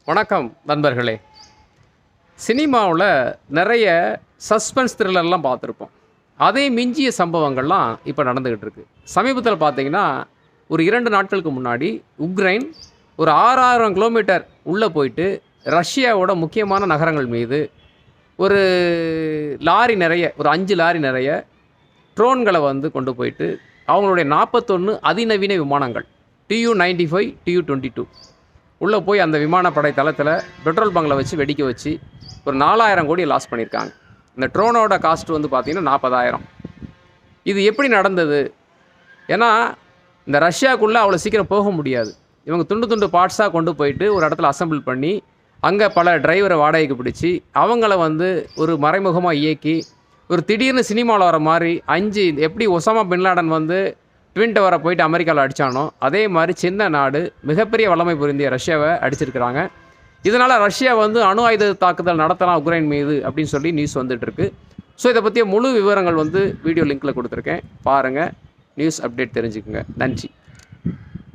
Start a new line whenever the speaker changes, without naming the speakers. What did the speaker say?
வணக்கம் நண்பர்களே. சினிமாவில் நிறைய சஸ்பென்ஸ் த்ரில்லர்லாம் பார்த்துருப்போம். அதே மிஞ்சிய சம்பவங்கள்லாம் இப்போ நடந்துக்கிட்டு இருக்கு. சமீபத்தில் பார்த்தீங்கன்னா ஒரு 2 நாட்களுக்கு முன்னாடி உக்ரைன் ஒரு 6000 கிலோமீட்டர் உள்ளே போயிட்டு ரஷ்யாவோட முக்கியமான நகரங்கள் மீது ஒரு லாரி நிறைய ஒரு 5 லாரி நிறைய ட்ரோன்களை கொண்டு போயிட்டு அவங்களுடைய 41 அதிநவீன விமானங்கள் Tu-95 Tu-22 உள்ளே போய் அந்த விமானப்படை தளத்தில் பெட்ரோல் பங்கில் வச்சு வெடிக்க வச்சு ஒரு 4000 கோடி லாஸ் பண்ணியிருக்காங்க. இந்த ட்ரோனோட காஸ்ட் பார்த்தீங்கன்னா 40,000. இது எப்படி நடந்தது? ஏன்னா இந்த ரஷ்யாவுக்குள்ளே அவ்வளோ சீக்கிரம் போக முடியாது. இவங்க துண்டு துண்டு பார்ட்ஸாக கொண்டு போயிட்டு ஒரு இடத்துல அசம்பிள் பண்ணி அங்கே பல டிரைவரை வாடகைக்கு பிடிச்சி அவங்கள ஒரு மறைமுகமாக இயக்கி ஒரு திடீர்னு சினிமாவில் வர மாதிரி 5 எப்படி ஒசாமா பின்லாடன் ட்வின் டவரை போயிட்டு அமெரிக்காவில் அடித்தானோ அதே மாதிரி சின்ன நாடு மிகப்பெரிய வல்லமை புரிந்திய ரஷ்யாவை அடிச்சிருக்கிறாங்க. இதனால் ரஷ்யா அணு ஆயுத தாக்குதல் நடத்தலாம் உக்ரைன் மீது அப்படின்னு சொல்லி நியூஸ் வந்துட்டுருக்கு. ஸோ இதை பற்றிய முழு விவரங்கள் வீடியோ லிங்க்கில் கொடுத்துருக்கேன், பாருங்கள், நியூஸ் அப்டேட் தெரிஞ்சுக்குங்க. நன்றி.